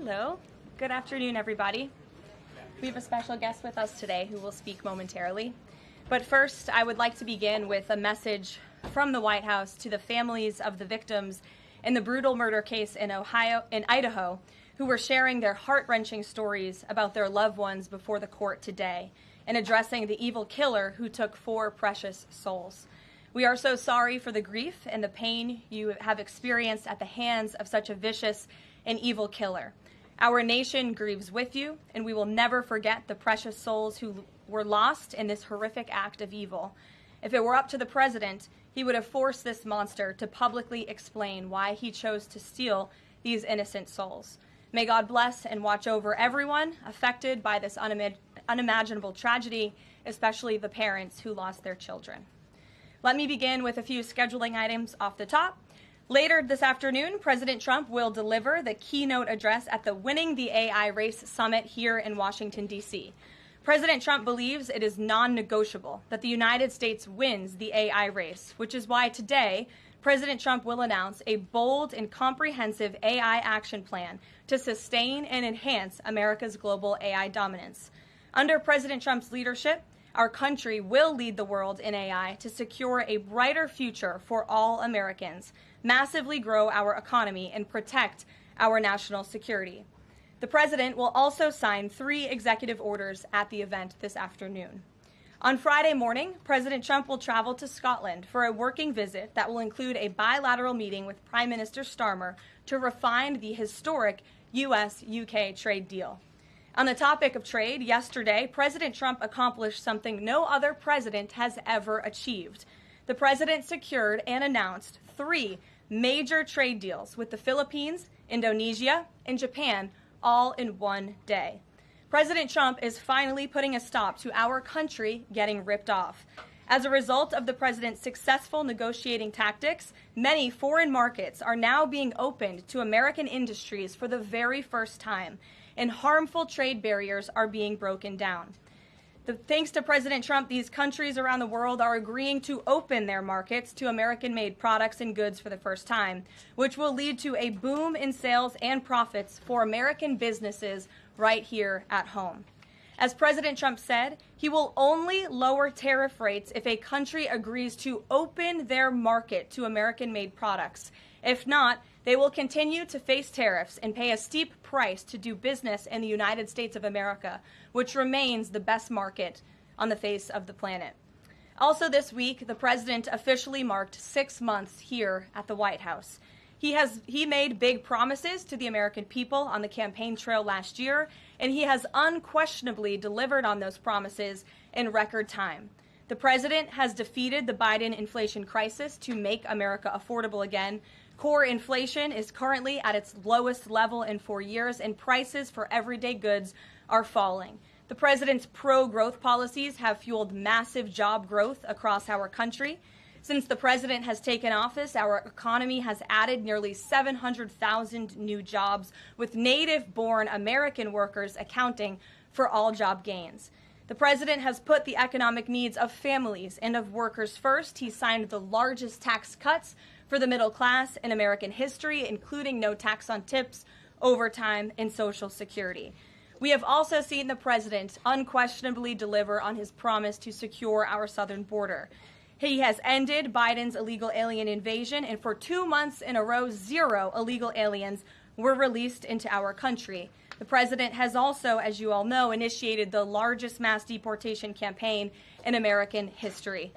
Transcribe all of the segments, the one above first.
Hello. Good afternoon, everybody. We have a special guest with us today who will speak momentarily. But first, I would like to begin with a message from the White House to the families of the victims in the brutal murder case in Idaho, who were sharing their heart-wrenching stories about their loved ones before the court today and addressing the evil killer who took 4 precious souls. We are so sorry for the grief and the pain you have experienced at the hands of such a vicious and evil killer. Our nation grieves with you, and we will never forget the precious souls who were lost in this horrific act of evil. If it were up to the president, he would have forced this monster to publicly explain why he chose to steal these innocent souls. May God bless and watch over everyone affected by this unimaginable tragedy, especially the parents who lost their children. Let me begin with a few scheduling items off the top. Later this afternoon, President Trump will deliver the keynote address at the Winning the AI Race Summit here in Washington, D.C. President Trump believes it is non-negotiable that the United States wins the AI race, which is why today, President Trump will announce a bold and comprehensive AI action plan to sustain and enhance America's global AI dominance. Under President Trump's leadership, our country will lead the world in AI to secure a brighter future for all Americans, massively grow our economy, and protect our national security. The president will also sign 3 executive orders at the event this afternoon. On Friday morning, President Trump will travel to Scotland for a working visit that will include a bilateral meeting with Prime Minister Starmer to refine the historic U.S.-UK trade deal. On the topic of trade, yesterday, President Trump accomplished something no other president has ever achieved. The president secured and announced 3 major trade deals with the Philippines, Indonesia, and Japan, all in one day. President Trump is finally putting a stop to our country getting ripped off. As a result of the president's successful negotiating tactics, many foreign markets are now being opened to American industries for the very first time, and harmful trade barriers are being broken down. Thanks to President Trump, these countries around the world are agreeing to open their markets to American-made products and goods for the first time, which will lead to a boom in sales and profits for American businesses right here at home. As President Trump said, he will only lower tariff rates if a country agrees to open their market to American-made products. If not, they will continue to face tariffs and pay a steep price to do business in the United States of America, which remains the best market on the face of the planet. Also this week, the president officially marked 6 months here at the White House. He made big promises to the American people on the campaign trail last year, and he has unquestionably delivered on those promises in record time. The president has defeated the Biden inflation crisis to make America affordable again. Core inflation is currently at its lowest level in 4 years, and prices for everyday goods are falling. The president's pro-growth policies have fueled massive job growth across our country. Since the president has taken office, our economy has added nearly 700,000 new jobs, with native-born American workers accounting for all job gains. The president has put the economic needs of families and of workers first. He signed the largest tax cuts for the middle class in American history, including no tax on tips, overtime, and Social Security. We have also seen the president unquestionably deliver on his promise to secure our southern border. He has ended Biden's illegal alien invasion, and for 2 months in a row, 0 illegal aliens were released into our country. The president has also, as you all know, initiated the largest mass deportation campaign in American history.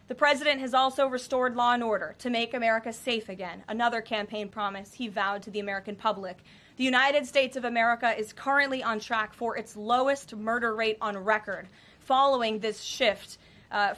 The president has also restored law and order to make America safe again, another campaign promise he vowed to the American public. The United States of America is currently on track for its lowest murder rate on record, following this shift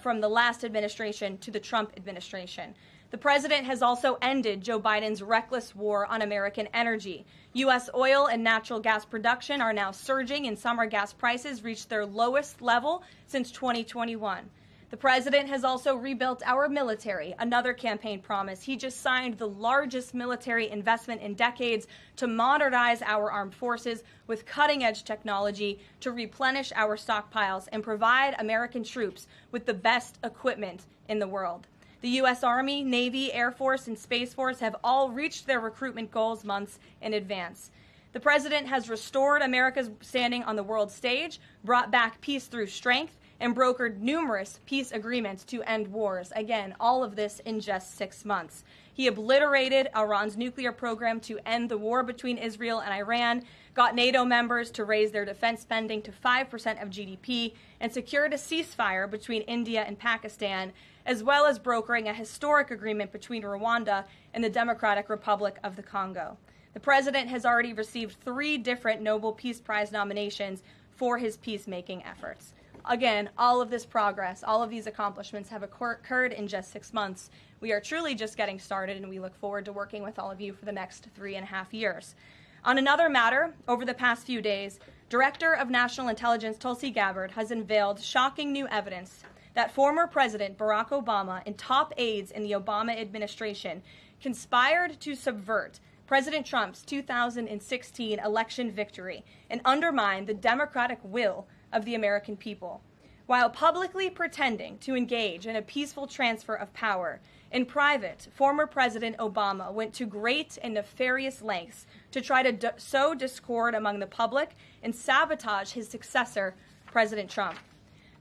from the last administration to the Trump administration. The president has also ended Joe Biden's reckless war on American energy. U.S. oil and natural gas production are now surging, and summer gas prices reached their lowest level since 2021. The president has also rebuilt our military, another campaign promise. He just signed the largest military investment in decades to modernize our armed forces with cutting-edge technology to replenish our stockpiles and provide American troops with the best equipment in the world. The U.S. Army, Navy, Air Force, and Space Force have all reached their recruitment goals months in advance. The president has restored America's standing on the world stage, brought back peace through strength, and brokered numerous peace agreements to end wars. Again, all of this in just 6 months. He obliterated Iran's nuclear program to end the war between Israel and Iran, got NATO members to raise their defense spending to 5% of GDP, and secured a ceasefire between India and Pakistan, as well as brokering a historic agreement between Rwanda and the Democratic Republic of the Congo. The president has already received 3 different Nobel Peace Prize nominations for his peacemaking efforts. Again, all of this progress, all of these accomplishments have occurred in just 6 months. We are truly just getting started, and we look forward to working with all of you for the next 3.5 years. On another matter, over the past few days, Director of National Intelligence Tulsi Gabbard has unveiled shocking new evidence that former President Barack Obama and top aides in the Obama administration conspired to subvert President Trump's 2016 election victory and undermine the democratic will of the American people. While publicly pretending to engage in a peaceful transfer of power, in private, former President Obama went to great and nefarious lengths to try to sow discord among the public and sabotage his successor, President Trump.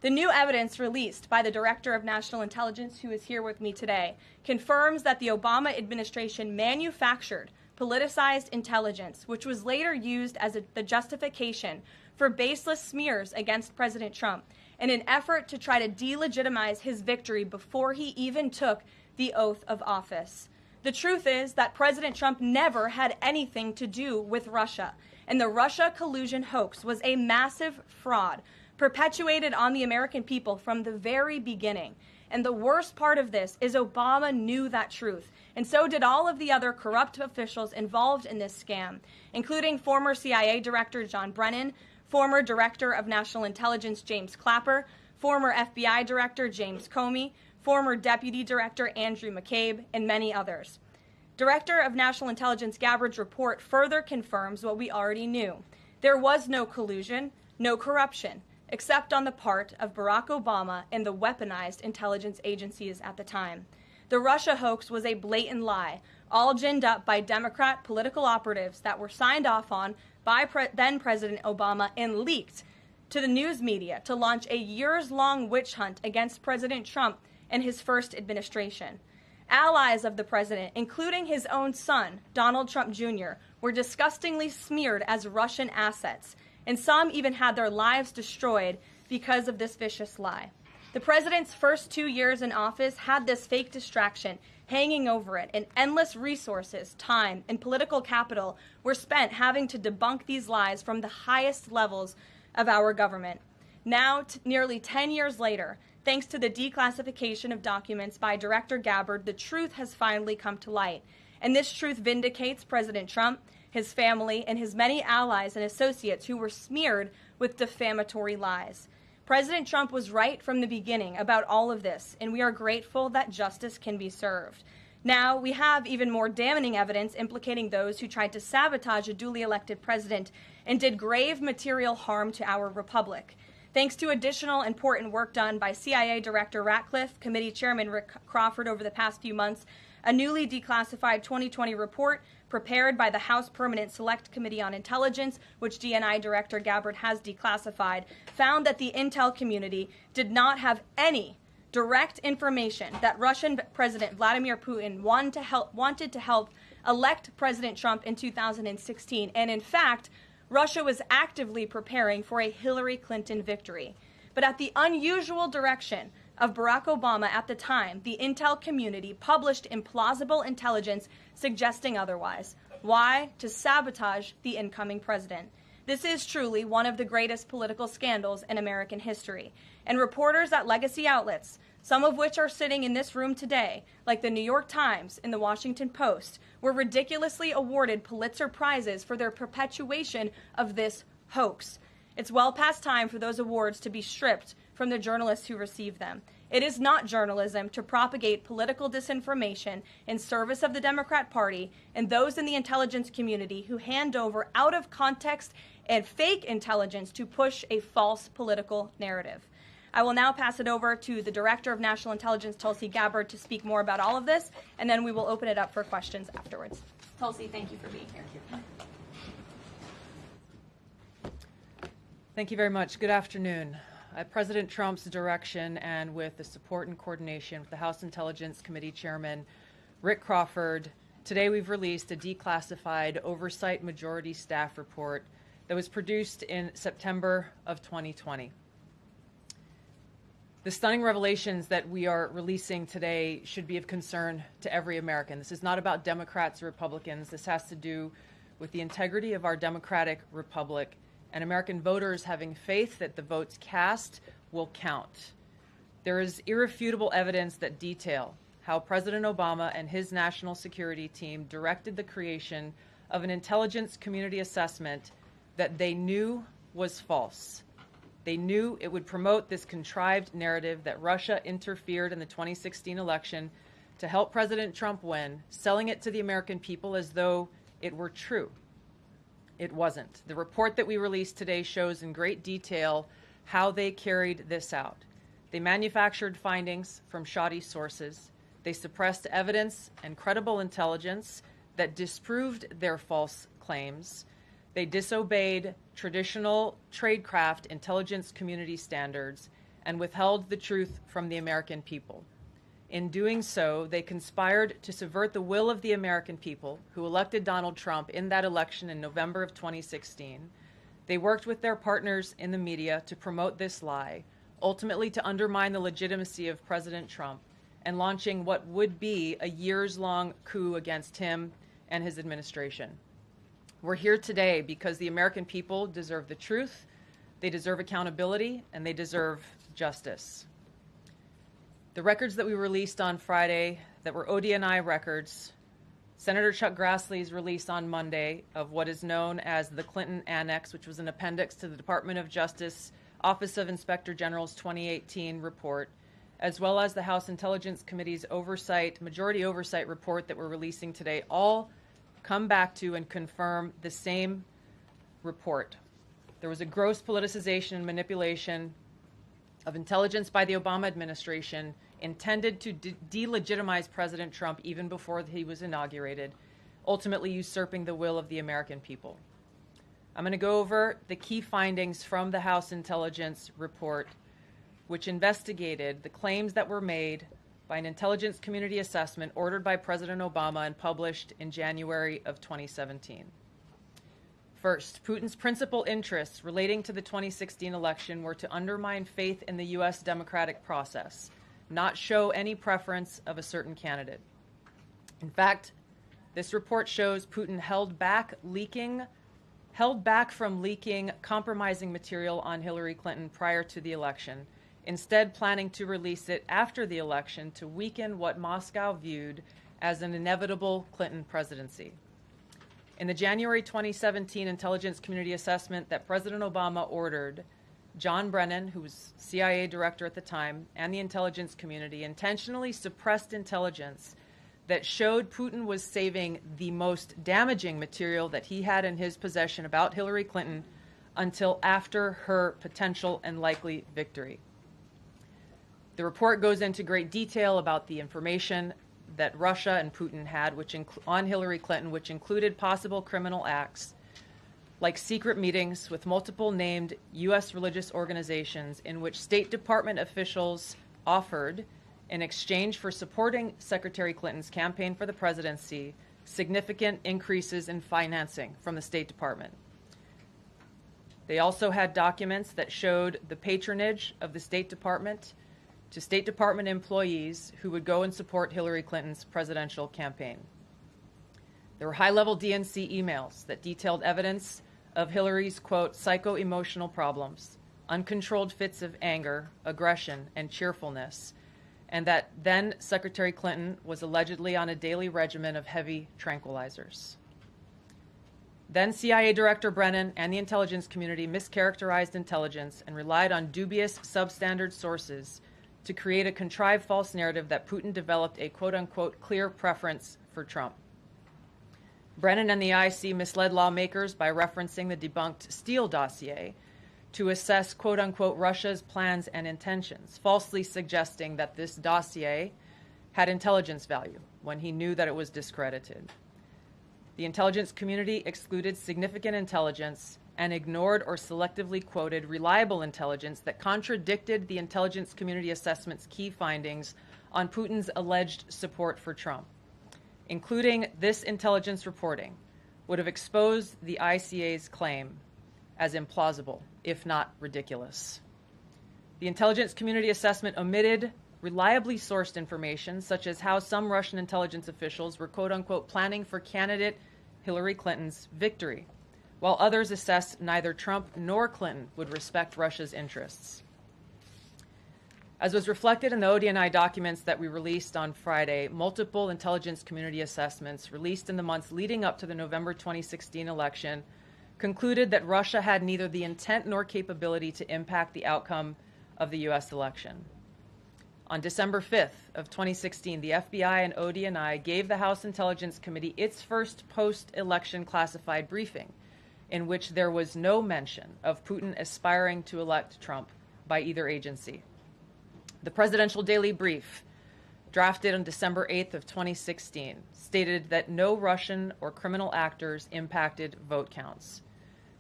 The new evidence released by the Director of National Intelligence, who is here with me today, confirms that the Obama administration manufactured politicized intelligence, which was later used as the justification for baseless smears against President Trump in an effort to try to delegitimize his victory before he even took the oath of office. The truth is that President Trump never had anything to do with Russia, and the Russia collusion hoax was a massive fraud perpetuated on the American people from the very beginning. And the worst part of this is Obama knew that truth, and so did all of the other corrupt officials involved in this scam, including former CIA Director John Brennan, former Director of National Intelligence James Clapper, former FBI Director James Comey, former Deputy Director Andrew McCabe, and many others. Director of National Intelligence Gabbard's report further confirms what we already knew. There was no collusion, no corruption, except on the part of Barack Obama and the weaponized intelligence agencies at the time. The Russia hoax was a blatant lie, all ginned up by Democrat political operatives that were signed off on by then President Obama and leaked to the news media to launch a years-long witch hunt against President Trump and his first administration. Allies of the president, including his own son, Donald Trump Jr., were disgustingly smeared as Russian assets, and some even had their lives destroyed because of this vicious lie. The president's first 2 years in office had this fake distraction hanging over it, and endless resources, time, and political capital were spent having to debunk these lies from the highest levels of our government. Now, nearly 10 years later, thanks to the declassification of documents by Director Gabbard, the truth has finally come to light. And this truth vindicates President Trump, his family, and his many allies and associates who were smeared with defamatory lies. President Trump was right from the beginning about all of this, and we are grateful that justice can be served. Now, we have even more damning evidence implicating those who tried to sabotage a duly elected president and did grave material harm to our republic. Thanks to additional important work done by CIA Director Ratcliffe, Committee Chairman Rick Crawford over the past few months, a newly declassified 2020 report prepared by the House Permanent Select Committee on Intelligence, which DNI Director Gabbard has declassified, found that the intel community did not have any direct information that Russian President Vladimir Putin wanted to help elect President Trump in 2016. And in fact, Russia was actively preparing for a Hillary Clinton victory. But at the unusual direction of Barack Obama at the time, the intel community published implausible intelligence suggesting otherwise. Why? To sabotage the incoming president. This is truly one of the greatest political scandals in American history. And reporters at legacy outlets, some of which are sitting in this room today, like the New York Times and the Washington Post, were ridiculously awarded Pulitzer Prizes for their perpetuation of this hoax. It's well past time for those awards to be stripped from the journalists who receive them. It is not journalism to propagate political disinformation in service of the Democrat Party and those in the intelligence community who hand over out of context and fake intelligence to push a false political narrative. I will now pass it over to the Director of National Intelligence, Tulsi Gabbard, to speak more about all of this, and then we will open it up for questions afterwards. Tulsi, thank you for being here. Thank you very much. Good afternoon. At President Trump's direction and with the support and coordination with the House Intelligence Committee Chairman Rick Crawford, today we've released a declassified Oversight Majority Staff report that was produced in September of 2020. The stunning revelations that we are releasing today should be of concern to every American. This is not about Democrats or Republicans. This has to do with the integrity of our democratic republic and American voters having faith that the votes cast will count. There is irrefutable evidence that detail how President Obama and his national security team directed the creation of an intelligence community assessment that they knew was false. They knew it would promote this contrived narrative that Russia interfered in the 2016 election to help President Trump win, selling it to the American people as though it were true. It wasn't. The report that we released today shows in great detail how they carried this out. They manufactured findings from shoddy sources. They suppressed evidence and credible intelligence that disproved their false claims. They disobeyed traditional tradecraft intelligence community standards and withheld the truth from the American people. In doing so, they conspired to subvert the will of the American people who elected Donald Trump in that election in November of 2016. They worked with their partners in the media to promote this lie, ultimately to undermine the legitimacy of President Trump and launching what would be a years-long coup against him and his administration. We're here today because the American people deserve the truth, they deserve accountability, and they deserve justice. The records that we released on Friday that were ODNI records, Senator Chuck Grassley's release on Monday of what is known as the Clinton Annex, which was an appendix to the Department of Justice Office of Inspector General's 2018 report, as well as the House Intelligence Committee's majority oversight report that we're releasing today, all come back to and confirm the same report. There was a gross politicization and manipulation of intelligence by the Obama administration intended to delegitimize President Trump even before he was inaugurated, ultimately usurping the will of the American people. I'm going to go over the key findings from the House Intelligence report, which investigated the claims that were made by an intelligence community assessment ordered by President Obama and published in January of 2017. First, Putin's principal interests relating to the 2016 election were to undermine faith in the U.S. democratic process, not show any preference of a certain candidate. In fact, this report shows Putin held back from leaking compromising material on Hillary Clinton prior to the election, instead planning to release it after the election to weaken what Moscow viewed as an inevitable Clinton presidency. In the January 2017 intelligence community assessment that President Obama ordered, John Brennan, who was CIA director at the time, and the intelligence community intentionally suppressed intelligence that showed Putin was saving the most damaging material that he had in his possession about Hillary Clinton until after her potential and likely victory. The report goes into great detail about the information that Russia and Putin had on Hillary Clinton, which included possible criminal acts like secret meetings with multiple named U.S. religious organizations in which State Department officials offered, in exchange for supporting Secretary Clinton's campaign for the presidency, significant increases in financing from the State Department. They also had documents that showed the patronage of the State Department to State Department employees who would go and support Hillary Clinton's presidential campaign. There were high-level DNC emails that detailed evidence of Hillary's, quote, psycho-emotional problems, uncontrolled fits of anger, aggression, and cheerfulness, and that then Secretary Clinton was allegedly on a daily regimen of heavy tranquilizers. Then CIA Director Brennan and the intelligence community mischaracterized intelligence and relied on dubious substandard sources to create a contrived false narrative that Putin developed a quote-unquote clear preference for Trump. Brennan and the IC misled lawmakers by referencing the debunked Steele dossier to assess quote-unquote Russia's plans and intentions, falsely suggesting that this dossier had intelligence value when he knew that it was discredited. The intelligence community excluded significant intelligence and ignored or selectively quoted reliable intelligence that contradicted the intelligence community assessment's key findings on Putin's alleged support for Trump. Including this intelligence reporting would have exposed the ICA's claim as implausible, if not ridiculous. The intelligence community assessment omitted reliably sourced information, such as how some Russian intelligence officials were quote-unquote planning for candidate Hillary Clinton's victory, while others assessed neither Trump nor Clinton would respect Russia's interests. As was reflected in the ODNI documents that we released on Friday, multiple intelligence community assessments released in the months leading up to the November 2016 election concluded that Russia had neither the intent nor capability to impact the outcome of the U.S. election. On December 5th of 2016, the FBI and ODNI gave the House Intelligence Committee its first post-election classified briefing, in which there was no mention of Putin aspiring to elect Trump by either agency. The Presidential Daily Brief, drafted on December 8th of 2016, stated that no Russian or criminal actors impacted vote counts.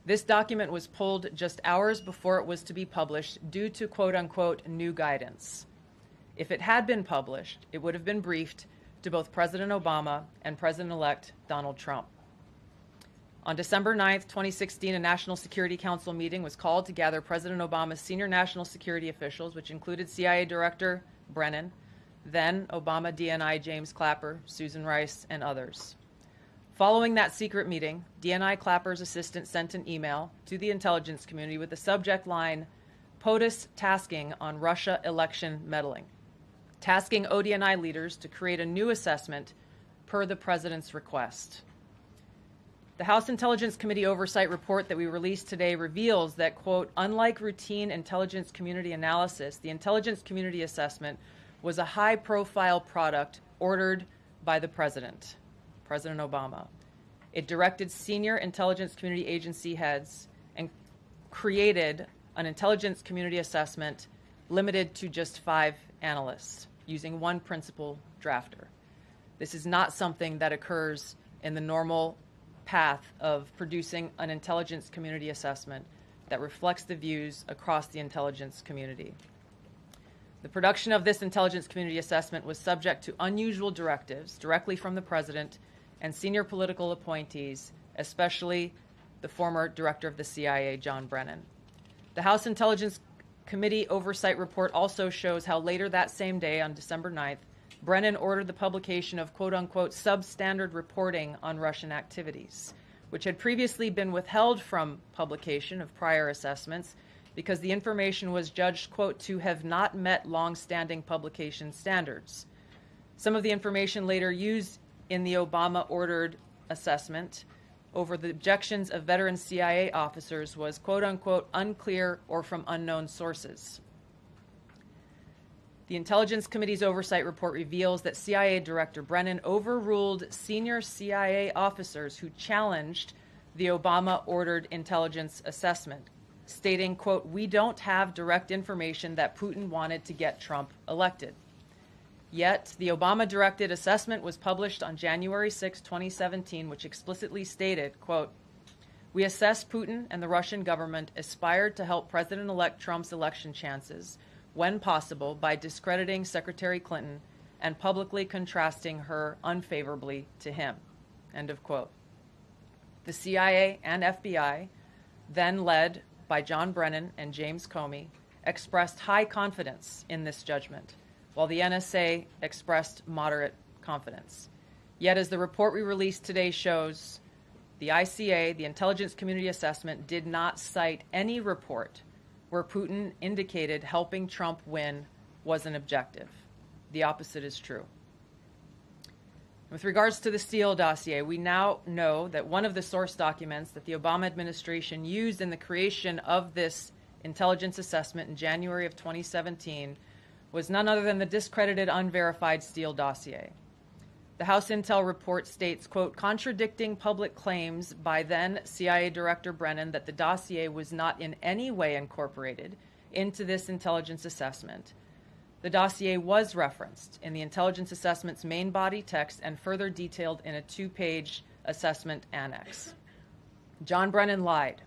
This document was pulled just hours before it was to be published due to quote-unquote new guidance. If it had been published, it would have been briefed to both President Obama and President-elect Donald Trump. On December 9th, 2016, a National Security Council meeting was called to gather President Obama's senior national security officials, which included CIA Director Brennan, then Obama DNI James Clapper, Susan Rice, and others. Following that secret meeting, DNI Clapper's assistant sent an email to the intelligence community with the subject line, POTUS tasking on Russia election meddling, tasking ODNI leaders to create a new assessment per the president's request. The House Intelligence Committee Oversight Report that we released today reveals that, quote, unlike routine intelligence community analysis, the intelligence community assessment was a high-profile product ordered by the president, President Obama. It directed senior intelligence community agency heads and created an intelligence community assessment limited to just 5 analysts, using one principal drafter. This is not something that occurs in the normal path of producing an intelligence community assessment that reflects the views across the intelligence community. The production of this intelligence community assessment was subject to unusual directives directly from the president and senior political appointees, especially the former director of the CIA, John Brennan. The House Intelligence Committee Oversight Report also shows how later that same day, on December 9th, Brennan ordered the publication of quote-unquote substandard reporting on Russian activities, which had previously been withheld from publication of prior assessments because the information was judged, quote, to have not met long-standing publication standards. Some of the information later used in the Obama-ordered assessment over the objections of veteran CIA officers was, quote-unquote, unclear or from unknown sources. The Intelligence Committee's Oversight Report reveals that CIA Director Brennan overruled senior CIA officers who challenged the Obama-ordered intelligence assessment, stating, quote, we don't have direct information that Putin wanted to get Trump elected. Yet, the Obama-directed assessment was published on January 6, 2017, which explicitly stated, quote, we assess Putin and the Russian government aspired to help President-elect Trump's election chances when possible by discrediting Secretary Clinton and publicly contrasting her unfavorably to him, end of quote. The CIA and FBI, then led by John Brennan and James Comey, expressed high confidence in this judgment, while the NSA expressed moderate confidence. Yet, as the report we released today shows, the ICA, the Intelligence Community Assessment, did not cite any report where Putin indicated helping Trump win was an objective. The opposite is true. With regards to the Steele dossier, we now know that one of the source documents that the Obama administration used in the creation of this intelligence assessment in January of 2017 was none other than the discredited, unverified Steele dossier. The House Intel report states, quote, contradicting public claims by then CIA Director Brennan that the dossier was not in any way incorporated into this intelligence assessment. The dossier was referenced in the intelligence assessment's main body text and further detailed in a 2-page assessment annex. John Brennan lied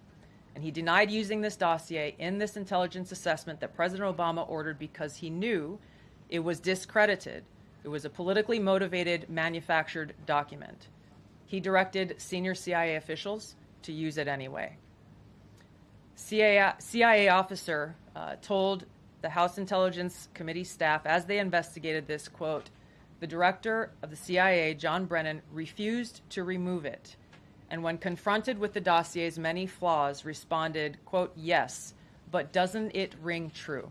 And he denied using this dossier in this intelligence assessment that President Obama ordered because he knew it was discredited. It was a politically motivated, manufactured document. He directed senior CIA officials to use it anyway. CIA officer told the House Intelligence Committee staff as they investigated this, quote, "The director of the CIA, John Brennan, refused to remove it, and when confronted with the dossier's many flaws, responded, quote, 'Yes, but doesn't it ring true?'"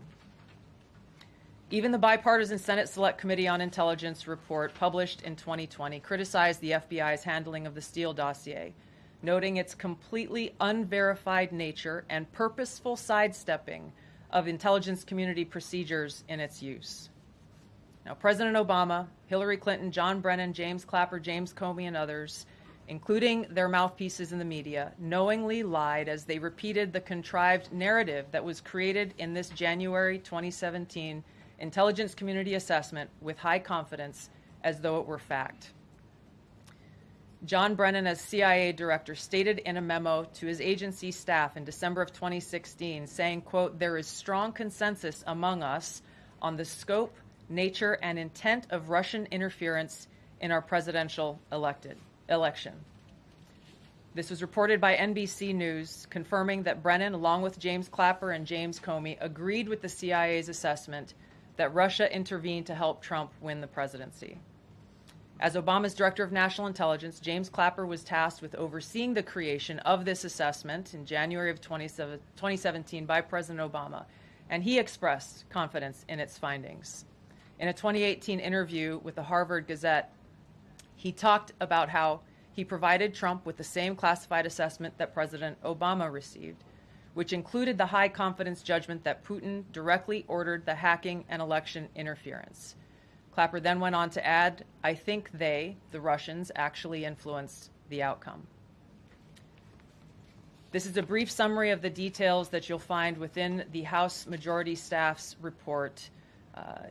Even the bipartisan Senate Select Committee on Intelligence report published in 2020 criticized the FBI's handling of the Steele dossier, noting its completely unverified nature and purposeful sidestepping of intelligence community procedures in its use. Now, President Obama, Hillary Clinton, John Brennan, James Clapper, James Comey, and others, including their mouthpieces in the media, knowingly lied as they repeated the contrived narrative that was created in this January 2017 intelligence community assessment with high confidence as though it were fact. John Brennan, as CIA director, stated in a memo to his agency staff in December of 2016, saying, quote, "There is strong consensus among us on the scope, nature, and intent of Russian interference in our presidential election." This was reported by NBC News, confirming that Brennan, along with James Clapper and James Comey, agreed with the CIA's assessment that Russia intervened to help Trump win the presidency. As Obama's Director of National Intelligence, James Clapper was tasked with overseeing the creation of this assessment in January of 2017 by President Obama, and he expressed confidence in its findings. In a 2018 interview with the Harvard Gazette, he talked about how he provided Trump with the same classified assessment that President Obama received, which included the high confidence judgment that Putin directly ordered the hacking and election interference. Clapper then went on to add, "I think they, the Russians, actually influenced the outcome." This is a brief summary of the details that you'll find within the House Majority Staff's report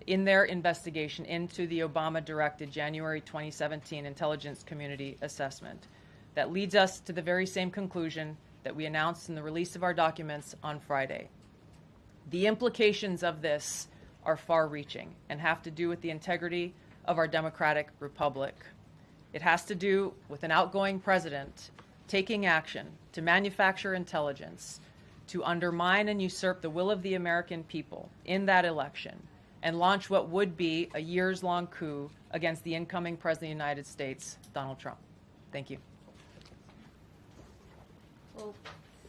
in their investigation into the Obama-directed January 2017 Intelligence Community Assessment. That leads us to the very same conclusion that we announced in the release of our documents on Friday. The implications of this are far-reaching and have to do with the integrity of our democratic republic. It has to do with an outgoing president taking action to manufacture intelligence, to undermine and usurp the will of the American people in that election, and launch what would be a years-long coup against the incoming President of the United States, Donald Trump. Thank you. Well,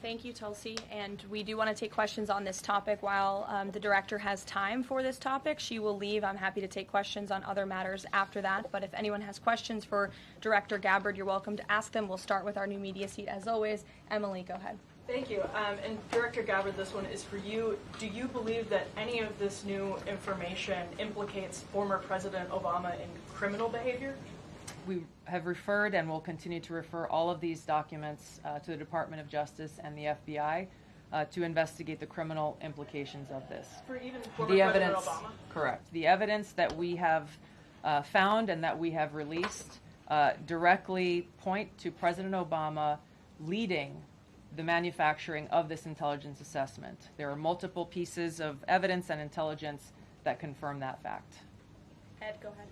thank you, Tulsi. And we do want to take questions on this topic while the director has time for this topic. She will leave. I'm happy to take questions on other matters after that. But if anyone has questions for Director Gabbard, you're welcome to ask them. We'll start with our new media seat as always. Emily, go ahead. Thank you. And Director Gabbard, this one is for you. Do you believe that any of this new information implicates former President Obama in criminal behavior? We have referred and will continue to refer all of these documents to the Department of Justice and the FBI to investigate the criminal implications of this. For even former President Obama? Correct. The evidence that we have found and that we have released directly point to President Obama leading the manufacturing of this intelligence assessment. There are multiple pieces of evidence and intelligence that confirm that fact. Ed, go ahead.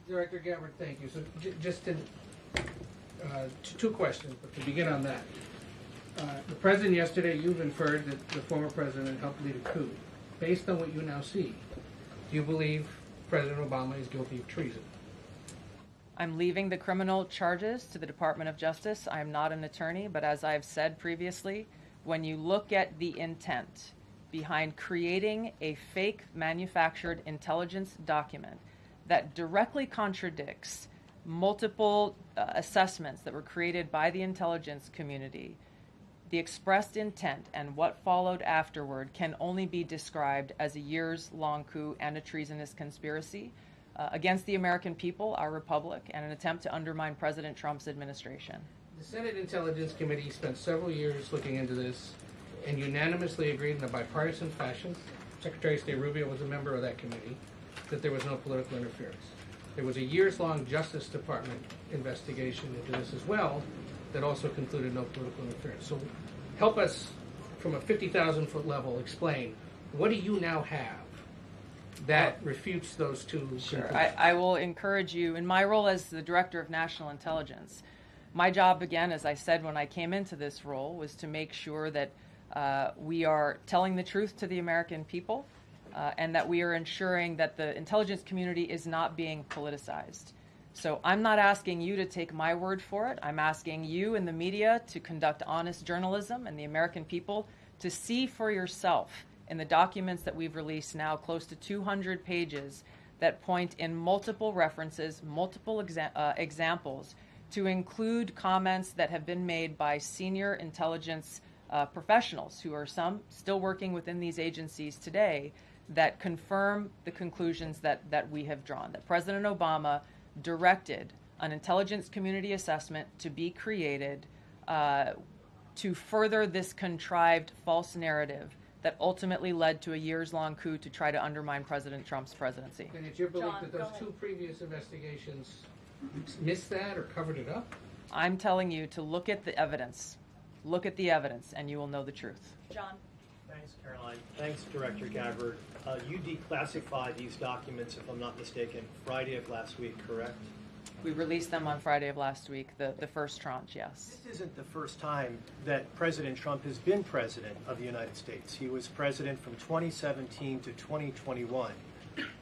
Director Gabbard, thank you. So just two questions, but to begin on that. The President yesterday, you've inferred that the former President helped lead a coup. Based on what you now see, do you believe President Obama is guilty of treason? I'm leaving the criminal charges to the Department of Justice. I'm not an attorney, but as I've said previously, when you look at the intent behind creating a fake manufactured intelligence document that directly contradicts multiple assessments that were created by the intelligence community, the expressed intent and what followed afterward can only be described as a years-long coup and a treasonous conspiracy against the American people, our republic, and an attempt to undermine President Trump's administration. The Senate Intelligence Committee spent several years looking into this and unanimously agreed in a bipartisan fashion, Secretary of State Rubio was a member of that committee, that there was no political interference. There was a years-long Justice Department investigation into this as well that also concluded no political interference. So help us from a 50,000-foot level, explain, what do you now have that refutes those two conclusions? I will encourage you, in my role as the Director of National Intelligence, my job, again, as I said when I came into this role, was to make sure that we are telling the truth to the American people and that we are ensuring that the intelligence community is not being politicized. So I'm not asking you to take my word for it. I'm asking you in the media to conduct honest journalism and the American people to see for yourself in the documents that we've released now, close to 200 pages, that point in multiple references, multiple examples, to include comments that have been made by senior intelligence professionals who are some still working within these agencies today that confirm the conclusions that we have drawn, that President Obama directed an intelligence community assessment to be created to further this contrived false narrative that ultimately led to a years-long coup to try to undermine President Trump's presidency. And it's your belief John, that those two previous investigations missed that or covered it up? I'm telling you to look at the evidence. Look at the evidence, and you will know the truth. John. Thanks, Caroline. Thanks, Director Gabbard. You declassified these documents, if I'm not mistaken, Friday of last week, correct? We released them on Friday of last week, the first tranche, yes. This isn't the first time that President Trump has been president of the United States. He was president from 2017 to 2021.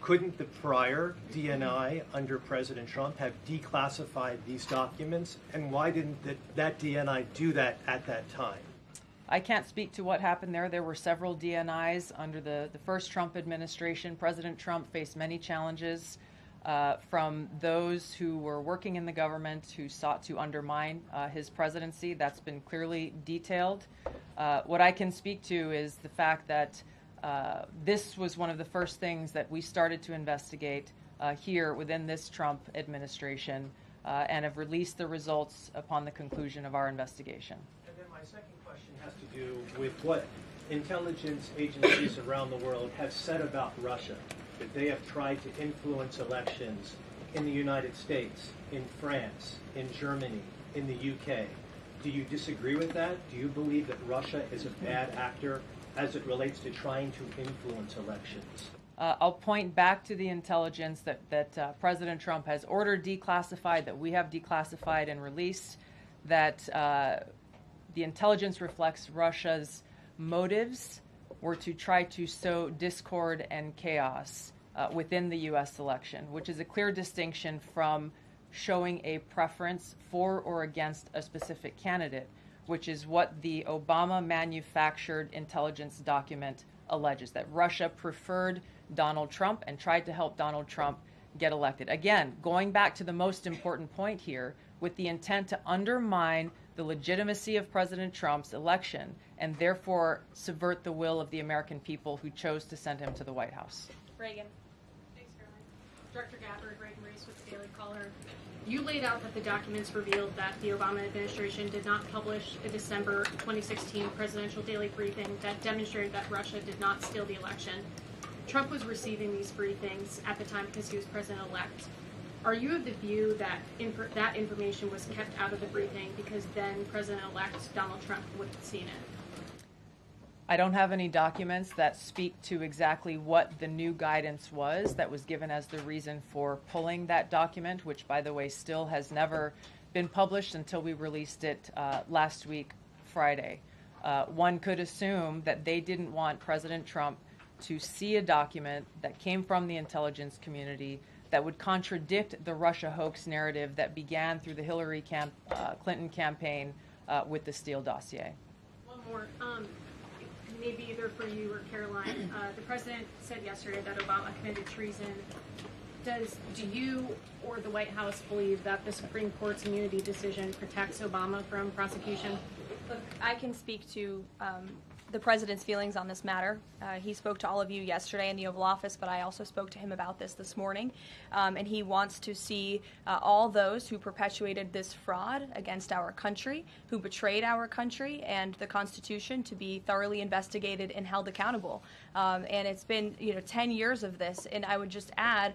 Couldn't the prior DNI under President Trump have declassified these documents? And why didn't that DNI do that at that time? I can't speak to what happened there. There were several DNIs under the first Trump administration. President Trump faced many challenges from those who were working in the government who sought to undermine his presidency. That's been clearly detailed. What I can speak to is the fact that this was one of the first things that we started to investigate here within this Trump administration and have released the results upon the conclusion of our investigation. And then my second question has to do with what intelligence agencies around the world have said about Russia, that they have tried to influence elections in the United States, in France, in Germany, in the UK. Do you disagree with that? Do you believe that Russia is a bad actor as it relates to trying to influence elections? I'll point back to the intelligence that President Trump has ordered declassified, that we have declassified and released, that the intelligence reflects Russia's motives were to try to sow discord and chaos within the U.S. election, which is a clear distinction from showing a preference for or against a specific candidate, which is what the Obama manufactured intelligence document alleges, that Russia preferred Donald Trump and tried to help Donald Trump get elected. Again, going back to the most important point here, with the intent to undermine the legitimacy of President Trump's election and therefore subvert the will of the American people who chose to send him to the White House. Reagan. Thanks, Caroline. Director Gabbard, Reagan Reese with the Daily Caller. You laid out that the documents revealed that the Obama administration did not publish a December 2016 presidential daily briefing that demonstrated that Russia did not steal the election. Trump was receiving these briefings at the time because he was president-elect. Are you of the view that that information was kept out of the briefing because then President-elect Donald Trump would have seen it? I don't have any documents that speak to exactly what the new guidance was that was given as the reason for pulling that document, which, by the way, still has never been published until we released it last week, Friday. One could assume that they didn't want President Trump to see a document that came from the intelligence community that would contradict the Russia hoax narrative that began through the Hillary Clinton campaign with the Steele dossier. One more. Maybe either for you or Caroline. The president said yesterday that Obama committed treason. Do you or the White House believe that the Supreme Court's immunity decision protects Obama from prosecution? Look, I can speak to the president's feelings on this matter. He spoke to all of you yesterday in the Oval Office, but I also spoke to him about this morning. And he wants to see all those who perpetuated this fraud against our country, who betrayed our country and the Constitution, to be thoroughly investigated and held accountable. And it's been 10 years of this. And I would just add,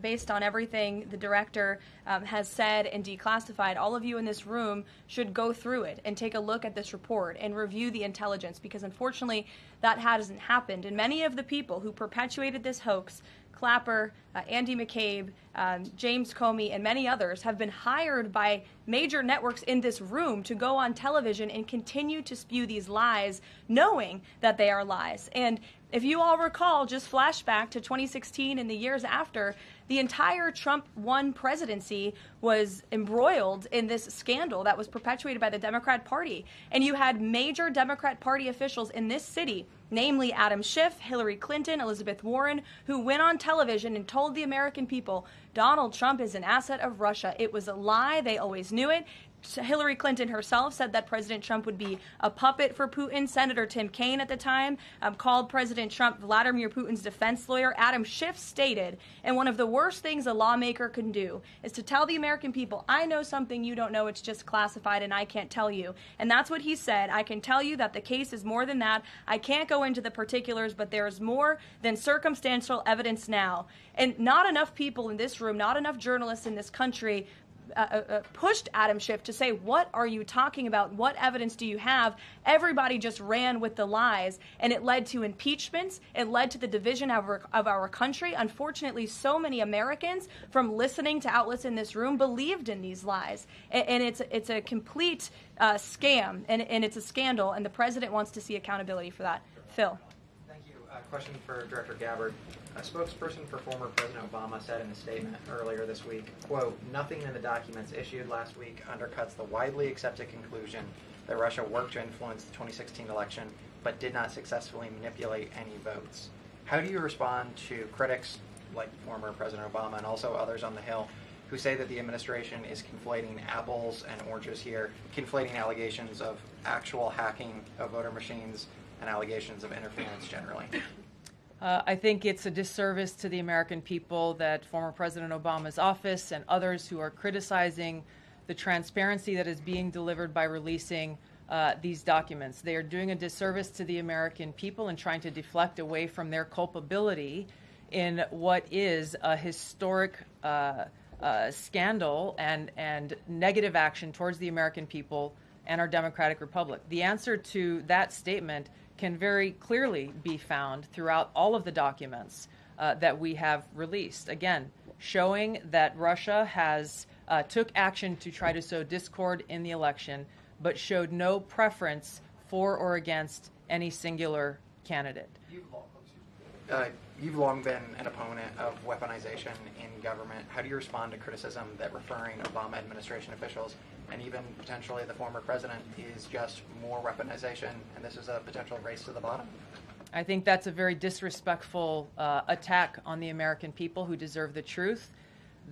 based on everything the director has said and declassified, all of you in this room should go through it and take a look at this report and review the intelligence, because because unfortunately that hasn't happened. And many of the people who perpetuated this hoax, Clapper, Andy McCabe, James Comey, and many others, have been hired by major networks in this room to go on television and continue to spew these lies, knowing that they are lies. And if you all recall, just flashback to 2016 and the years after, the entire Trump 1 presidency was embroiled in this scandal that was perpetuated by the Democrat Party. And you had major Democrat Party officials in this city, namely Adam Schiff, Hillary Clinton, Elizabeth Warren, who went on television and told the American people Donald Trump is an asset of Russia. It was a lie. They always knew it. Hillary Clinton herself said that President Trump would be a puppet for Putin. Senator Tim Kaine at the time called President Trump Vladimir Putin's defense lawyer. Adam Schiff stated, and one of the worst things a lawmaker can do is to tell the American people, I know something you don't know, it's just classified and I can't tell you. And that's what he said. I can tell you that the case is more than that. I can't go into the particulars, but there is more than circumstantial evidence now. And not enough people in this room, not enough journalists in this country pushed Adam Schiff to say, what are you talking about? What evidence do you have? Everybody just ran with the lies, and it led to impeachments. It led to the division of our country. Unfortunately, so many Americans, from listening to outlets in this room, believed in these lies. And it's a complete scam, and it's a scandal, and the president wants to see accountability for that. Phil. Thank you. Question for Director Gabbard. A spokesperson for former President Obama said in a statement earlier this week, quote, nothing in the documents issued last week undercuts the widely accepted conclusion that Russia worked to influence the 2016 election but did not successfully manipulate any votes. How do you respond to critics like former President Obama and also others on the Hill who say that the administration is conflating apples and oranges here, conflating allegations of actual hacking of voter machines and allegations of interference generally? I think it's a disservice to the American people that former President Obama's office and others who are criticizing the transparency that is being delivered by releasing these documents. They are doing a disservice to the American people and trying to deflect away from their culpability in what is a historic scandal and negative action towards the American people and our democratic republic. The answer to that statement can very clearly be found throughout all of the documents that we have released. Again, showing that Russia has took action to try to sow discord in the election, but showed no preference for or against any singular candidate. You've long been an opponent of weaponization in government. How do you respond to criticism that referring Obama administration officials and even potentially the former president is just more weaponization and this is a potential race to the bottom? I think that's a very disrespectful attack on the American people who deserve the truth.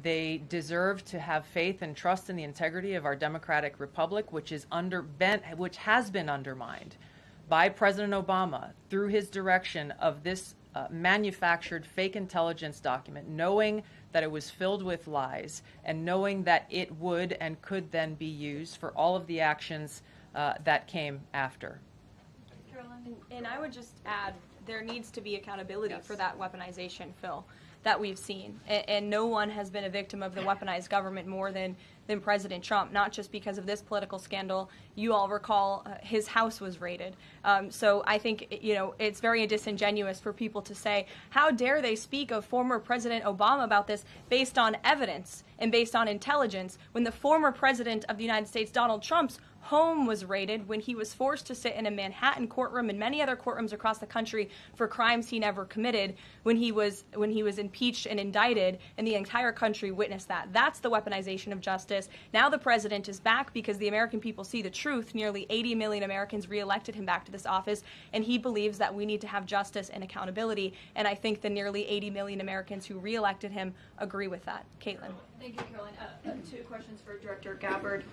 They deserve to have faith and trust in the integrity of our democratic republic, which has been undermined by President Obama through his direction of this manufactured fake intelligence document, knowing that it was filled with lies and knowing that it would and could then be used for all of the actions that came after. Karoline, and I would just add, there needs to be accountability for that weaponization, Phil, that we've seen. And no one has been a victim of the weaponized government more than President Trump, not just because of this political scandal. You all recall his house was raided. So I think, it's very disingenuous for people to say, how dare they speak of former President Obama about this based on evidence and based on intelligence when the former president of the United States, Donald Trump's home was raided when he was forced to sit in a Manhattan courtroom and many other courtrooms across the country for crimes he never committed when he was impeached and indicted, and the entire country witnessed that. That's the weaponization of justice. Now the president is back because the American people see the truth. Nearly 80 million Americans reelected him back to this office, and he believes that we need to have justice and accountability, and I think the nearly 80 million Americans who reelected him agree with that. Caitlin. Thank you, Caroline. Two questions for Director Gabbard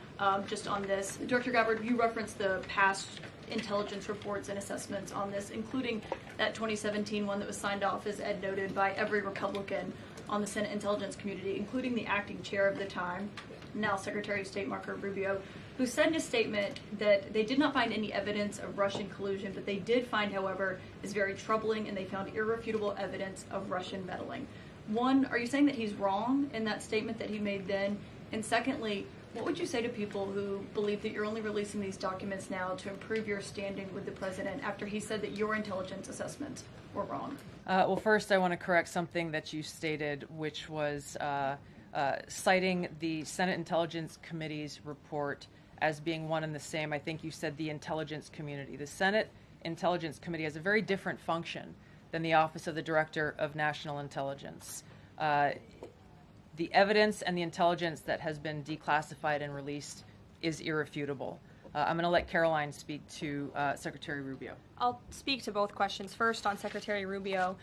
just on this. Director Gabbard, you referenced the past intelligence reports and assessments on this, including that 2017 one that was signed off, as Ed noted, by every Republican on the Senate Intelligence Committee, including the acting chair of the time, now Secretary of State Marco Rubio, who said in a statement that they did not find any evidence of Russian collusion, but they did find, however, is very troubling, and they found irrefutable evidence of Russian meddling. One, are you saying that he's wrong in that statement that he made then? And secondly, What would you say to people who believe that you're only releasing these documents now to improve your standing with the president after he said that your intelligence assessments were wrong? Well, first, I want to correct something that you stated, which was citing the Senate Intelligence Committee's report as being one and the same. I think you said the intelligence community. The Senate Intelligence Committee has a very different function than the Office of the Director of National Intelligence. The evidence and the intelligence that has been declassified and released is irrefutable. I'm going to let Karoline speak to Secretary Rubio. I'll speak to both questions. First, on Secretary Rubio,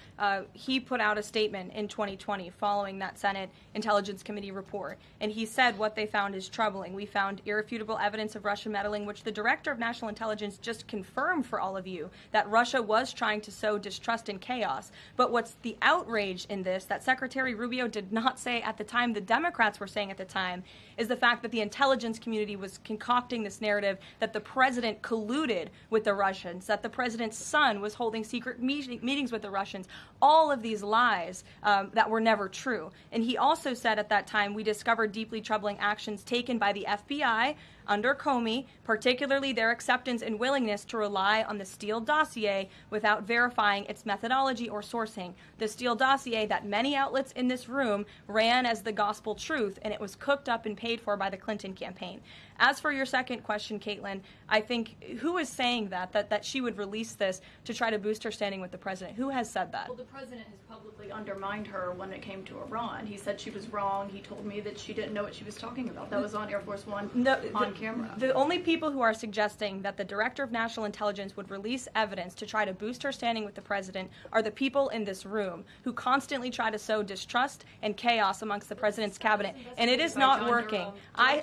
he put out a statement in 2020 following that Senate Intelligence Committee report, and he said what they found is troubling. We found irrefutable evidence of Russian meddling, which the Director of National Intelligence just confirmed for all of you, that Russia was trying to sow distrust and chaos. But what's the outrage in this that Secretary Rubio did not say at the time, the Democrats were saying at the time, is the fact that the intelligence community was concocting this narrative that the president colluded with the Russians, that the president's son was holding secret meetings with the Russians, all of these lies that were never true. And he also said at that time, we discovered deeply troubling actions taken by the FBI under Comey, particularly their acceptance and willingness to rely on the Steele dossier without verifying its methodology or sourcing. The Steele dossier that many outlets in this room ran as the gospel truth, and it was cooked up and paid for by the Clinton campaign. As for your second question, Caitlin, I think who is saying that she would release this to try to boost her standing with the president? Who has said that? Well, the president has publicly undermined her when it came to Iran. He said she was wrong. He told me that she didn't know what she was talking about. That was on Air Force One on camera. The only people who are suggesting that the Director of National Intelligence would release evidence to try to boost her standing with the president are the people in this room who constantly try to sow distrust and chaos amongst the president's cabinet, and it is not working. I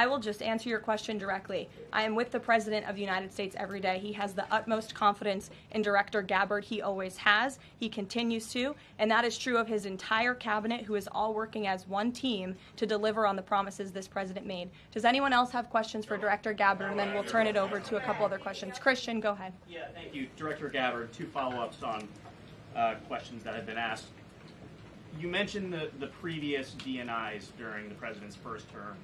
will just answer your question directly. I am with the President of the United States every day. He has the utmost confidence in Director Gabbard. He always has. He continues to, and that is true of his entire cabinet, who is all working as one team to deliver on the promises this president made. Does anyone else have questions for Director Gabbard? And then we'll turn it over to a couple other questions. Christian, go ahead. Yeah, thank you. Director Gabbard, two follow-ups on questions that have been asked. You mentioned the previous DNIs during the president's first term.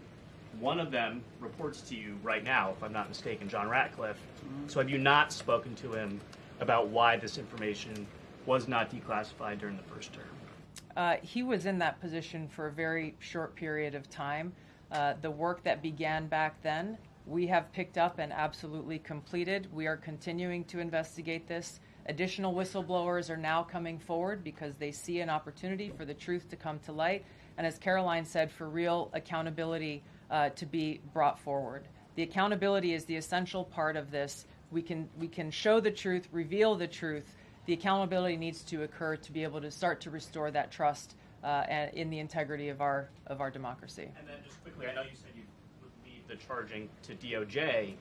One of them reports to you right now, if I'm not mistaken, John Ratcliffe. So have you not spoken to him about why this information was not declassified during the first term? He was in that position for a very short period of time. The work that began back then, we have picked up and absolutely completed. We are continuing to investigate this. Additional whistleblowers are now coming forward because they see an opportunity for the truth to come to light. And as Karoline said, for real accountability to be brought forward. The accountability is the essential part of this. We can show the truth, reveal the truth. The accountability needs to occur to be able to start to restore that trust in the integrity of our democracy. And then just quickly, I know you said you would leave the charging to DOJ,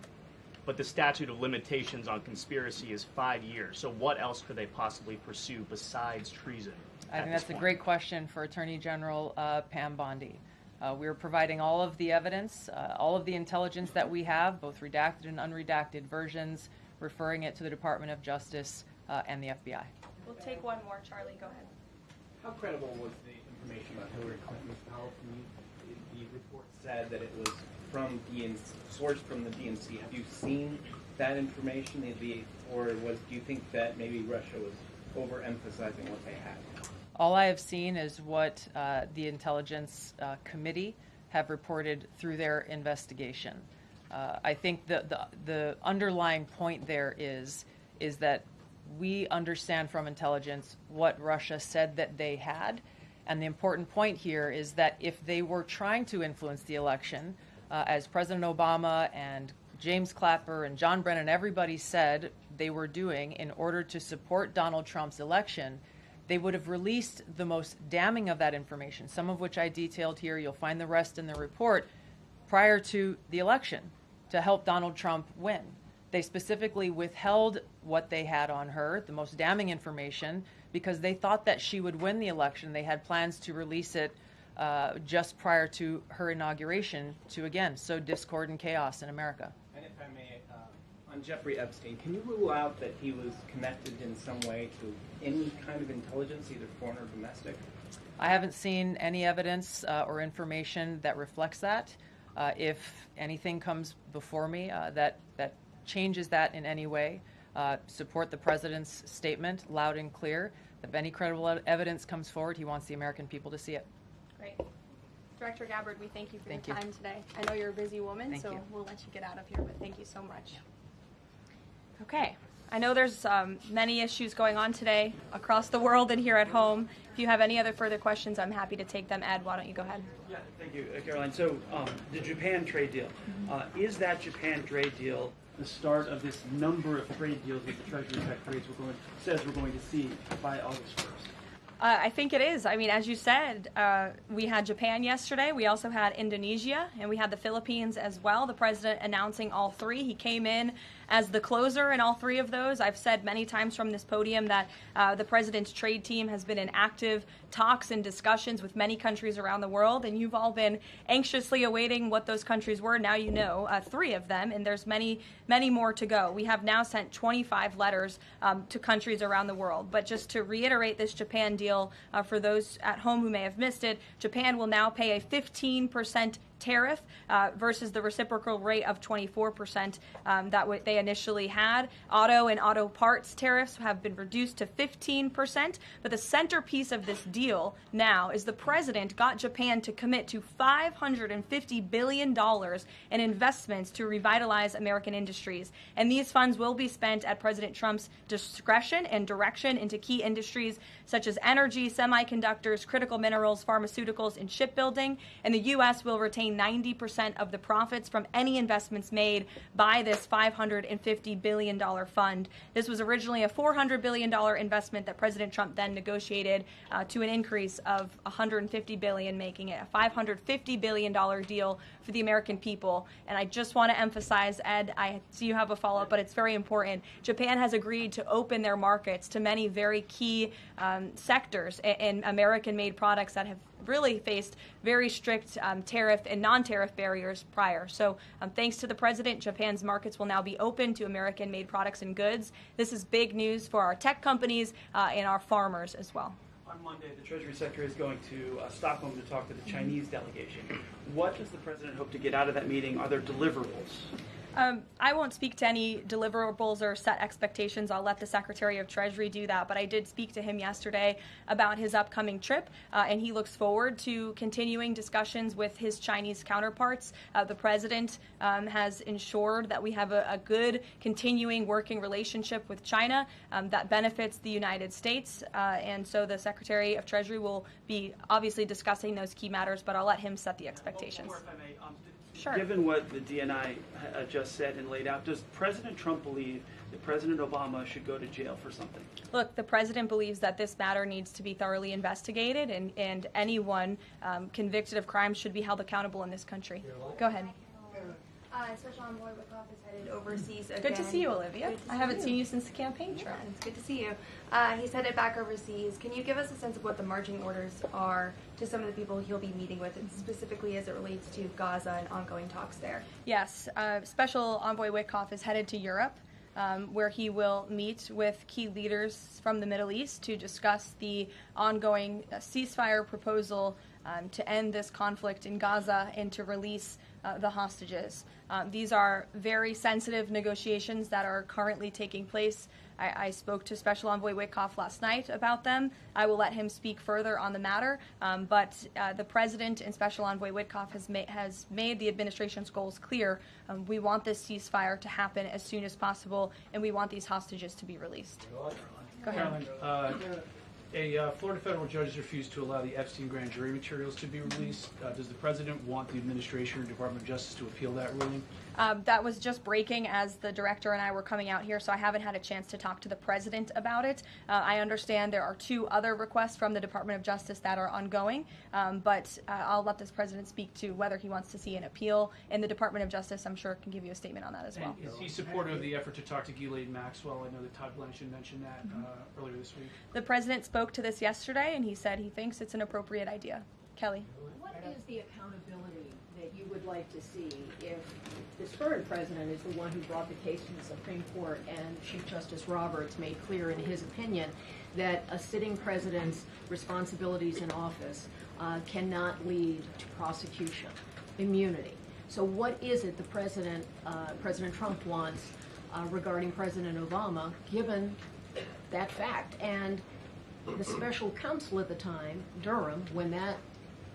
but the statute of limitations on conspiracy is 5 years. So what else could they possibly pursue besides treason? I think that's a great question for Attorney General Pam Bondi. We are providing all of the evidence, all of the intelligence that we have, both redacted and unredacted versions, referring it to the Department of Justice and the FBI. We'll take one more. Charlie, go ahead. How credible was the information about Hillary Clinton's powerful the report said that it was from sourced from the DNC. Have you seen that information, or do you think that maybe Russia was overemphasizing what they had? All I have seen is what the Intelligence Committee have reported through their investigation. I think the underlying point there is that we understand from intelligence what Russia said that they had. And the important point here is that if they were trying to influence the election, as President Obama and James Clapper and John Brennan, everybody said they were doing in order to support Donald Trump's election, they would have released the most damning of that information, some of which I detailed here. You'll find the rest in the report, prior to the election to help Donald Trump win. They specifically withheld what they had on her, the most damning information, because they thought that she would win the election. They had plans to release it just prior to her inauguration to, again, sow discord and chaos in America. And if I may, On Jeffrey Epstein, can you rule out that he was connected in some way to any kind of intelligence, either foreign or domestic? I haven't seen any evidence or information that reflects that. If anything comes before me that changes that in any way, support the president's statement loud and clear. If any credible evidence comes forward, he wants the American people to see it. Great. Director Gabbard, we thank you for Thank your you. time today. I know you're a busy woman, Thank so you. we'll let you get out of here, but thank you so much. Okay. I know there's many issues going on today across the world and here at home. If you have any other further questions, I'm happy to take them. Ed, why don't you go ahead? Yeah, thank you, Caroline. So the Japan trade deal, is that Japan trade deal the start of this number of trade deals that the Treasury Secretary says we're going to see by August 1st? I think it is. I mean, as you said, we had Japan yesterday. We also had Indonesia, and we had the Philippines as well. The president announcing all three. He came in as the closer in all three of those. I've said many times from this podium that the president's trade team has been in active talks and discussions with many countries around the world, and you've all been anxiously awaiting what those countries were. Now you know three of them, and there's many more to go. We have now sent 25 letters to countries around the world. But just to reiterate this Japan deal, for those at home who may have missed it, Japan will now pay a 15% tariff versus the reciprocal rate of 24% that they initially had. Auto and auto parts tariffs have been reduced to 15%, but the centerpiece of this deal now is the president got Japan to commit to $550 billion in investments to revitalize American industries. And these funds will be spent at President Trump's discretion and direction into key industries such as energy, semiconductors, critical minerals, pharmaceuticals, and shipbuilding. And the U.S. will retain 90% of the profits from any investments made by this $550 billion fund. This was originally a $400 billion investment that President Trump then negotiated to an increase of $150 billion, making it a $550 billion deal for the American people. And I just want to emphasize, Ed, I see you have a follow-up, but it's very important. Japan has agreed to open their markets to many very key sectors in American-made products that have really faced very strict tariff and non-tariff barriers prior. So thanks to the president, Japan's markets will now be open to American-made products and goods. This is big news for our tech companies and our farmers as well. On Monday, the Treasury Secretary is going to Stockholm to talk to the Chinese delegation. What does the president hope to get out of that meeting? Are there deliverables? I won't speak to any deliverables or set expectations. I'll let the Secretary of Treasury do that. But I did speak to him yesterday about his upcoming trip, and he looks forward to continuing discussions with his Chinese counterparts. The president has ensured that we have a good continuing working relationship with China that benefits the United States. And so the Secretary of Treasury will be obviously discussing those key matters, but I'll let him set the expectations. One more, if I may. Sure. Given what the DNI just said and laid out, does President Trump believe that President Obama should go to jail for something? Look, the president believes that this matter needs to be thoroughly investigated, and anyone convicted of crimes should be held accountable in this country. Go ahead. Special Envoy Wickoff is headed overseas again. Good to see you, Olivia. I haven't seen you since the campaign trail. Yeah, it's good to see you. He's headed back overseas. Can you give us a sense of what the marching orders are to some of the people he'll be meeting with, and specifically as it relates to Gaza and ongoing talks there? Yes. Special Envoy Wickoff is headed to Europe, where he will meet with key leaders from the Middle East to discuss the ongoing ceasefire proposal to end this conflict in Gaza and to release the hostages. These are very sensitive negotiations that are currently taking place. I spoke to Special Envoy Wickoff last night about them. I will let him speak further on the matter, but the President and Special Envoy Wickoff has made the administration's goals clear. We want this ceasefire to happen as soon as possible, and we want these hostages to be released. Go ahead. Caroline, a Florida federal judge has refused to allow the Epstein grand jury materials to be released. Does the president want the administration or Department of Justice to appeal that ruling? That was just breaking as the director and I were coming out here, so I haven't had a chance to talk to the president about it. I understand there are 2 other requests from the Department of Justice that are ongoing, but I'll let this president speak to whether he wants to see an appeal. And the Department of Justice, I'm sure, can give you a statement on that as well. Is he supportive of the effort to talk to Ghislaine Maxwell? I know that Todd Blanchard mentioned that earlier this week. The president spoke to this yesterday, and he said he thinks it's an appropriate idea. Kelly. What is the accountability that you would would like to see if this current president is the one who brought the case to the Supreme Court, and Chief Justice Roberts made clear in his opinion that a sitting president's responsibilities in office cannot lead to prosecution, immunity. So what is it the President Trump wants regarding President Obama, given that fact? And the special counsel at the time, Durham, when that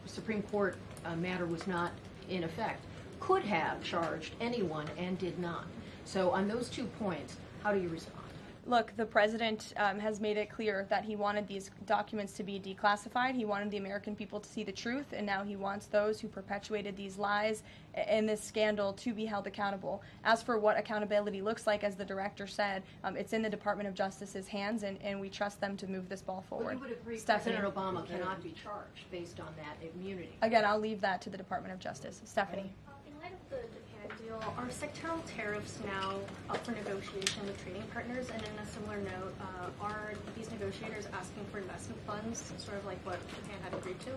Supreme Court matter was not in effect, could have charged anyone and did not. So on those 2 points, how do you respond? Look, the president has made it clear that he wanted these documents to be declassified. He wanted the American people to see the truth, and now he wants those who perpetuated these lies and this scandal to be held accountable. As for what accountability looks like, as the director said, it's in the Department of Justice's hands, and we trust them to move this ball forward. Well, you would agree Stephanie. President Obama cannot be charged based on that immunity. Again, I'll leave that to the Department of Justice. Stephanie. In light of the Japan deal, are sectoral tariffs now up for negotiation with trading partners? And in a similar note, are these negotiators asking for investment funds, sort of like what Japan had agreed to?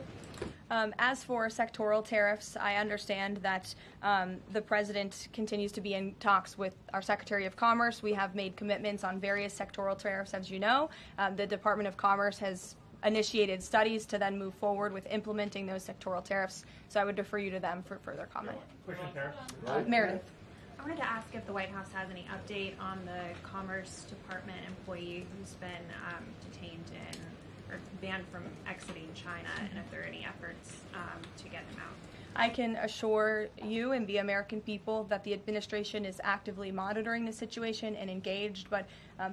As for sectoral tariffs, I understand that the president continues to be in talks with our Secretary of Commerce. We have made commitments on various sectoral tariffs, as you know. The Department of Commerce has initiated studies to then move forward with implementing those sectoral tariffs. So I would defer you to them for further comment. Meredith. I wanted to ask if the White House has any update on the Commerce Department employee who's been detained or banned from exiting China, and if there are any efforts to get him out. I can assure you and the American people that the administration is actively monitoring the situation and engaged, but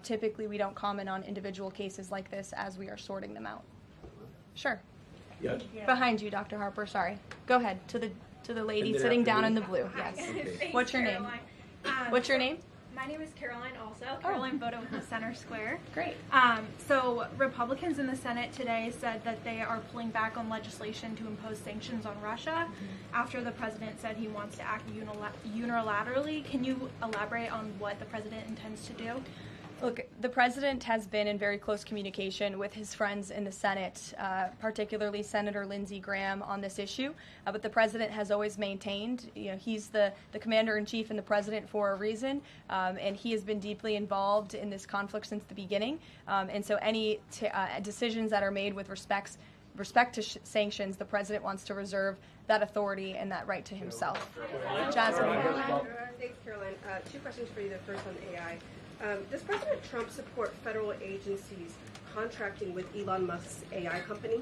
typically we don't comment on individual cases like this as we are sorting them out. Sure. Yes. Behind you, Dr. Harper, sorry. Go ahead, to the lady sitting down in the blue. Yes. Okay. What's your name? What's your name? My name is Karoline also. Karoline Voda with the Center Square. Great. So Republicans in the Senate today said that they are pulling back on legislation to impose sanctions on Russia after the president said he wants to act unilaterally. Can you elaborate on what the president intends to do? Look, the president has been in very close communication with his friends in the Senate, particularly Senator Lindsey Graham, on this issue. But the president has always maintained, he's the commander-in-chief and the president for a reason, and he has been deeply involved in this conflict since the beginning. And so any decisions that are made with respect to sanctions, the president wants to reserve that authority and that right to himself. Jasmine. Thanks, Caroline. 2 questions for you. The first on AI. Does President Trump support federal agencies contracting with Elon Musk's AI company?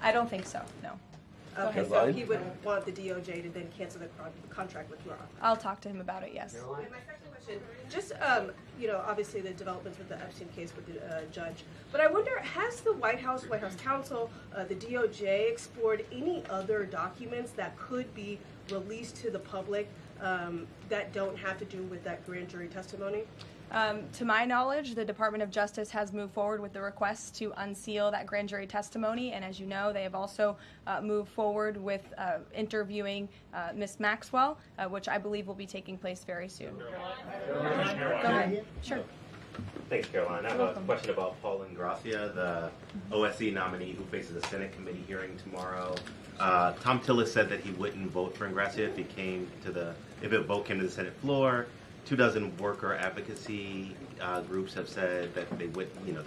I don't think so, no. Okay, so he would want the DOJ to then cancel the contract with Roth. I'll talk to him about it, yes. And my second question, just, obviously the developments with the Epstein case with the judge, but I wonder, has the White House counsel, the DOJ explored any other documents that could be released to the public that don't have to do with that grand jury testimony? To my knowledge, the Department of Justice has moved forward with the request to unseal that grand jury testimony, and as you know, they have also moved forward with interviewing Ms. Maxwell, which I believe will be taking place very soon. Go ahead. Sure. Thanks, Caroline. I have a question about Paul Ingracia, the OSC nominee who faces a Senate committee hearing tomorrow. Tom Tillis said that he wouldn't vote for Ingracia if a vote came to the Senate floor. 24 worker advocacy groups have said that they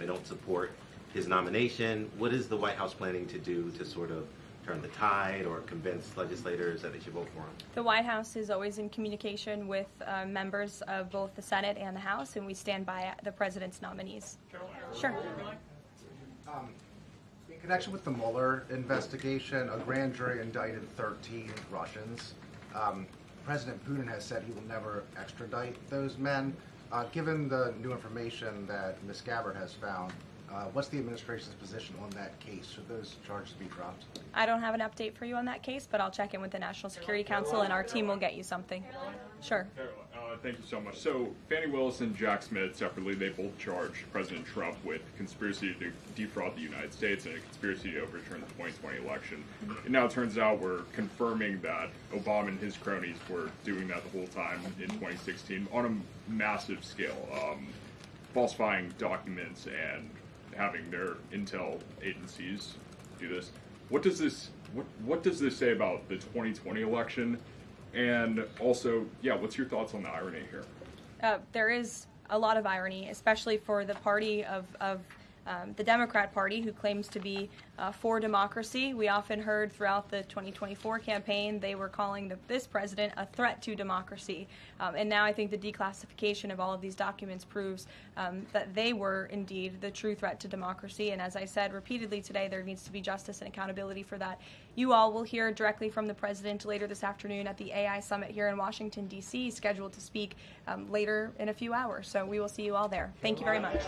don't support his nomination. What is the White House planning to do to sort of turn the tide or convince legislators that they should vote for him? The White House is always in communication with members of both the Senate and the House, and we stand by the president's nominees. Sure. In connection with the Mueller investigation, a grand jury indicted 13 Russians. President Putin has said he will never extradite those men. Given the new information that Ms. Gabbard has found, what's the administration's position on that case? Should those charges be dropped? I don't have an update for you on that case, but I'll check in with the National Security Council, and our team will get you something. Sure. Thank you so much. So Fannie Willis and Jack Smith separately, they both charged President Trump with conspiracy to defraud the United States and a conspiracy to overturn the 2020 election. It now turns out we're confirming that Obama and his cronies were doing that the whole time in 2016 on a massive scale, falsifying documents and having their intel agencies do this. What does this say about the 2020 election? And also, yeah, what's your thoughts on the irony here? There is a lot of irony, especially for the party of the Democrat Party, who claims to be for democracy. We often heard throughout the 2024 campaign they were calling this president a threat to democracy. And now I think the declassification of all of these documents proves that they were indeed the true threat to democracy. And as I said repeatedly today, there needs to be justice and accountability for that. You all will hear directly from the president later this afternoon at the AI Summit here in Washington, D.C., scheduled to speak later in a few hours. So we will see you all there. Thank you very much.